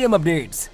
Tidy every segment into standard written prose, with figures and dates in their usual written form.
CM updates.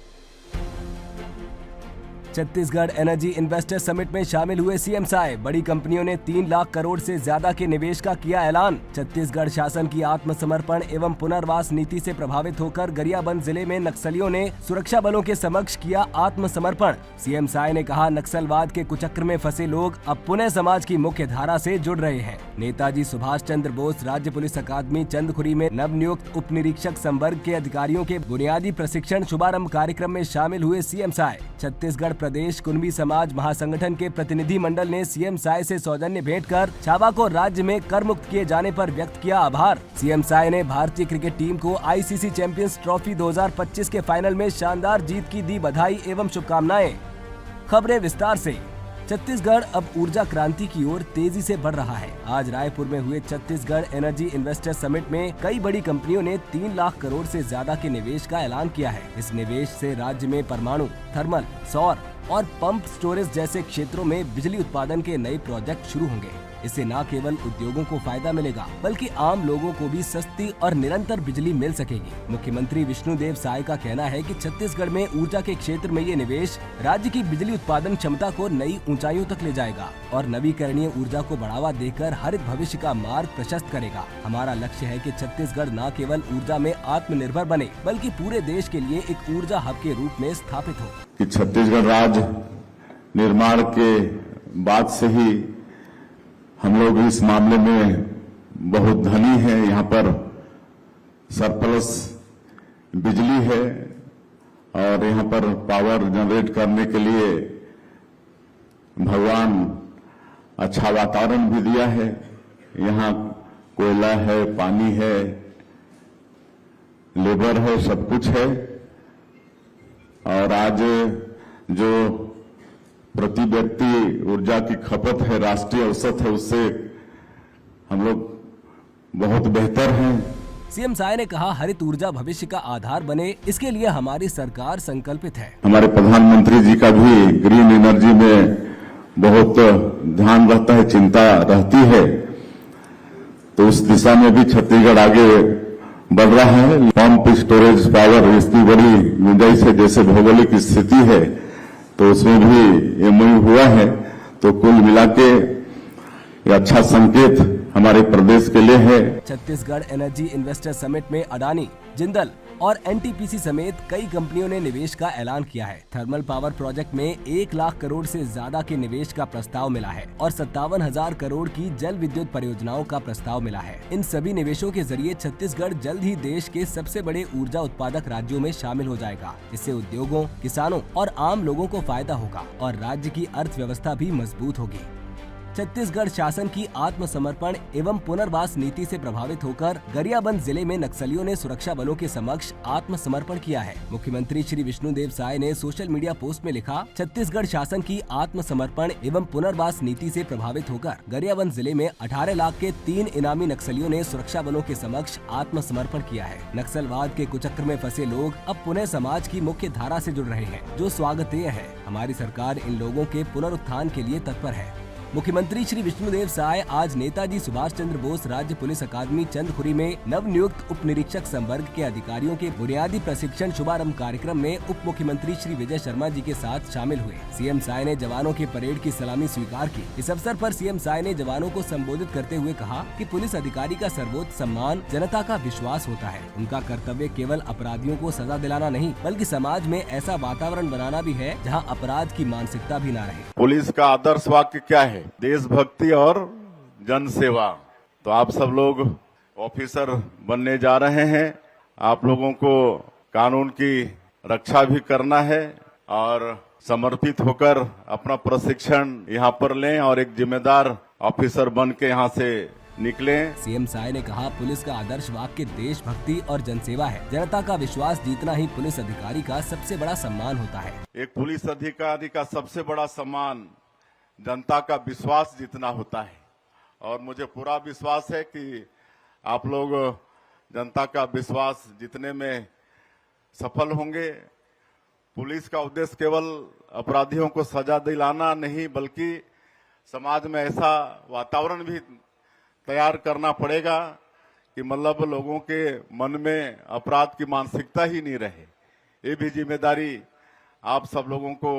Chhattisgarh energy investor summit में शामिल हुए सीएम साय। बड़ी कंपनियों ने 3 लाख करोड़ से ज्यादा के निवेश का किया ऐलान। छत्तीसगढ़ शासन की आत्मसमर्पण एवं पुनर्वास नीति से प्रभावित होकर गरियाबंद जिले में नक्सलियों ने सुरक्षा बलों के समक्ष किया आत्मसमर्पण। सीएम साय ने कहा, नक्सलवाद के कुचक्र में फंसे लोग अब पुनः समाज की मुख्य धारा से जुड़ रहे हैं। नेताजी सुभाष चंद्र बोस राज्य पुलिस अकादमी चंदखुरी में नवनियुक्त उप निरीक्षक संवर्ग के अधिकारियों के बुनियादी प्रशिक्षण शुभारंभ कार्यक्रम में शामिल हुए सीएम साय। छत्तीसगढ़ प्रदेश कुणबी समाज महासंगठन के प्रतिनिधि मंडल ने सीएम साय से सौजन्य भेंट कर छावा को राज्य में कर मुक्त किए जाने पर व्यक्त किया आभार। सीएम साय ने भारतीय क्रिकेट टीम को आईसीसी चैंपियंस ट्रॉफी 2025 के फाइनल में शानदार जीत की दी बधाई एवं शुभकामनाएं। खबरें विस्तार से। छत्तीसगढ़ अब ऊर्जा क्रांति की ओर तेजी से बढ़ रहा है। आज रायपुर में हुए छत्तीसगढ़ एनर्जी इन्वेस्टर समिट में कई बड़ी कंपनियों ने 3 लाख करोड़ से ज्यादा के निवेश का ऐलान किया है। इस निवेश से राज्य में परमाणु, थर्मल, सौर और पंप स्टोरेज जैसे क्षेत्रों में बिजली उत्पादन के नए प्रोजेक्ट शुरू होंगे। इससे न केवल उद्योगों को फायदा मिलेगा बल्कि आम लोगों को भी सस्ती और निरंतर बिजली मिल सकेगी। मुख्यमंत्री विष्णुदेव साय का कहना है कि छत्तीसगढ़ में ऊर्जा के क्षेत्र में ये निवेश राज्य की बिजली उत्पादन क्षमता को नई ऊंचाइयों तक ले जाएगा और नवीकरणीय ऊर्जा को बढ़ावा देकर हरित भविष्य का मार्ग प्रशस्त करेगा। हमारा लक्ष्य है कि छत्तीसगढ़ न केवल ऊर्जा में आत्मनिर्भर बने बल्कि पूरे देश के लिए एक ऊर्जा हब के रूप में स्थापित हो। कि छत्तीसगढ़ राज्य निर्माण के बाद से ही हम लोग इस मामले में बहुत धनी है। यहाँ पर सरप्लस बिजली है और यहाँ पर पावर जनरेट करने के लिए भगवान अच्छा वातावरण भी दिया है। यहाँ कोयला है, पानी है, लेबर है, सब कुछ है। और आज जो प्रति व्यक्ति ऊर्जा की खपत है, राष्ट्रीय औसत है, उससे हम लोग बहुत बेहतर हैं। सीएम साय ने कहा, हरित ऊर्जा भविष्य का आधार बने, इसके लिए हमारी सरकार संकल्पित है। हमारे प्रधानमंत्री जी का भी ग्रीन एनर्जी में बहुत ध्यान रहता है, चिंता रहती है, तो उस दिशा में भी छत्तीसगढ़ आगे बढ़ रहा है। पंप स्टोरेज पावर इसकी बड़ी गुंजाइश है, जैसे भौगोलिक स्थिति है तो उसमें भी एमओयू हुआ है। तो कुल मिला के ये अच्छा संकेत हमारे प्रदेश के लिए है। छत्तीसगढ़ एनर्जी इन्वेस्टर समिट में अडानी, जिंदल और एनटीपीसी समेत कई कंपनियों ने निवेश का ऐलान किया है। थर्मल पावर प्रोजेक्ट में 1 लाख करोड़ से ज्यादा के निवेश का प्रस्ताव मिला है और 57,000 करोड़ की जल विद्युत परियोजनाओं का प्रस्ताव मिला है। इन सभी निवेशों के जरिए छत्तीसगढ़ जल्द ही देश के सबसे बड़े ऊर्जा उत्पादक राज्यों में शामिल हो जाएगा। इससे उद्योगों, किसानों और आम लोगों को फायदा होगा और राज्य की अर्थव्यवस्था भी मजबूत होगी। छत्तीसगढ़ शासन की आत्मसमर्पण एवं पुनर्वास नीति से प्रभावित होकर गरियाबंद जिले में नक्सलियों ने सुरक्षा बलों के समक्ष आत्मसमर्पण किया है। मुख्यमंत्री श्री विष्णुदेव साय ने सोशल मीडिया पोस्ट में लिखा, छत्तीसगढ़ शासन की आत्मसमर्पण एवं पुनर्वास नीति से प्रभावित होकर गरियाबंद जिले में 18 लाख के 3 इनामी नक्सलियों ने सुरक्षा बलों के समक्ष आत्मसमर्पण किया है। नक्सलवाद के कुचक्र में फंसे लोग अब पुनः समाज की मुख्य धारा से जुड़ रहे हैं, जो स्वागतनीय है। हमारी सरकार इन लोगों के पुनरुत्थान के लिए तत्पर है। मुख्यमंत्री श्री विष्णुदेव साय आज नेताजी सुभाष चंद्र बोस राज्य पुलिस अकादमी चंदखुरी में नवनियुक्त उप निरीक्षक संवर्ग के अधिकारियों के बुनियादी प्रशिक्षण शुभारंभ कार्यक्रम में उप मुख्यमंत्री श्री विजय शर्मा जी के साथ शामिल हुए। सीएम साय ने जवानों के परेड की सलामी स्वीकार की। इस अवसर पर सीएम साय ने जवानों को संबोधित करते हुए कहा कि पुलिस अधिकारी का सर्वोच्च सम्मान जनता का विश्वास होता है। उनका कर्तव्य केवल अपराधियों को सजा दिलाना नहीं बल्कि समाज में ऐसा वातावरण बनाना भी है जहाँ अपराध की मानसिकता भी न रहे। पुलिस का आदर्श वाक्य क्या है? देशभक्ति और जन सेवा। तो आप सब लोग ऑफिसर बनने जा रहे हैं। आप लोगों को कानून की रक्षा भी करना है और समर्पित होकर अपना प्रशिक्षण यहाँ पर लें और एक जिम्मेदार ऑफिसर बन के यहाँ से निकलें। सीएम साय ने कहा, पुलिस का आदर्श वाक्य देशभक्ति और जनसेवा है। जनता का विश्वास जीतना ही पुलिस अधिकारी का सबसे बड़ा सम्मान होता है। एक पुलिस अधिकारी का सबसे बड़ा सम्मान जनता का विश्वास जीतना होता है और मुझे पूरा विश्वास है कि आप लोग जनता का विश्वास जीतने में सफल होंगे। पुलिस का उद्देश्य केवल अपराधियों को सजा दिलाना नहीं बल्कि समाज में ऐसा वातावरण भी तैयार करना पड़ेगा कि मतलब लोगों के मन में अपराध की मानसिकता ही नहीं रहे। ये भी जिम्मेदारी आप सब लोगों को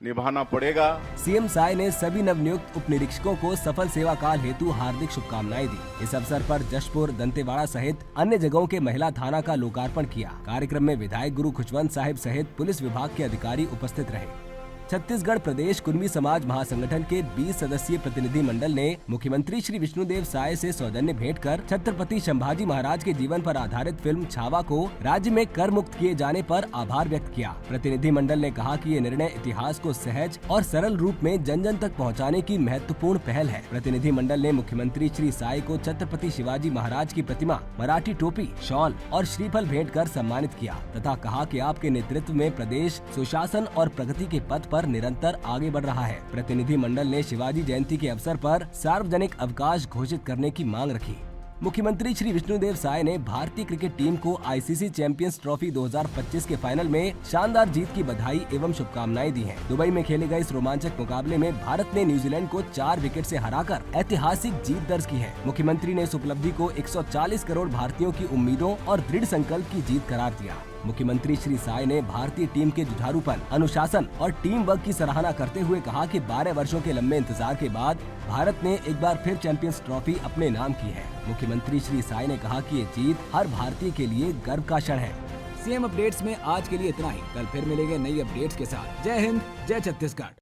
निभाना पड़ेगा। सीएम साय ने सभी नवनियुक्त उप निरीक्षकों को सफल सेवा काल हेतु हार्दिक शुभकामनाएं दी। इस अवसर पर जशपुर, दंतेवाड़ा सहित अन्य जगहों के महिला थाना का लोकार्पण किया। कार्यक्रम में विधायक गुरु खुशवंत साहिब सहित पुलिस विभाग के अधिकारी उपस्थित रहे। छत्तीसगढ़ प्रदेश कुर्मी समाज महासंगठन के 20 सदस्यीय प्रतिनिधि मंडल ने मुख्यमंत्री श्री विष्णुदेव साय से सौजन्य भेंट कर छत्रपति संभाजी महाराज के जीवन पर आधारित फिल्म छावा को राज्य में कर मुक्त किए जाने पर आभार व्यक्त किया। प्रतिनिधि मंडल ने कहा कि ये निर्णय इतिहास को सहज और सरल रूप में जन जन तक पहुंचाने की महत्वपूर्ण पहल है। प्रतिनिधि मंडल ने मुख्यमंत्री श्री साय को छत्रपति शिवाजी महाराज की प्रतिमा, मराठी टोपी, शॉल और श्रीफल भेंट कर सम्मानित किया तथा कहा कि आपके नेतृत्व में प्रदेश सुशासन और प्रगति के पथ पर निरंतर आगे बढ़ रहा है। प्रतिनिधि मंडल ने शिवाजी जयंती के अवसर पर सार्वजनिक अवकाश घोषित करने की मांग रखी। मुख्यमंत्री श्री विष्णुदेव साय ने भारतीय क्रिकेट टीम को आईसीसी चैंपियंस ट्रॉफी 2025 के फाइनल में शानदार जीत की बधाई एवं शुभकामनाएं दी हैं। दुबई में खेले गए इस रोमांचक मुकाबले में भारत ने न्यूजीलैंड को 4 विकेट से हराकर ऐतिहासिक जीत दर्ज की है। मुख्यमंत्री ने इस उपलब्धि को 140 करोड़ भारतीयों की उम्मीदों और दृढ़ संकल्प की जीत करार दिया। मुख्यमंत्री श्री साय ने भारतीय टीम के जुझारूपन, अनुशासन और टीम वर्क की सराहना करते हुए कहा कि 12 वर्षों के लंबे इंतजार के बाद भारत ने एक बार फिर चैंपियंस ट्रॉफी अपने नाम की है। मुख्यमंत्री श्री साय ने कहा कि ये जीत हर भारतीय के लिए गर्व का क्षण है। सीएम अपडेट्स में आज के लिए इतना ही। कल फिर मिलेंगे नई अपडेट्स के साथ। जय हिंद, जय छत्तीसगढ़।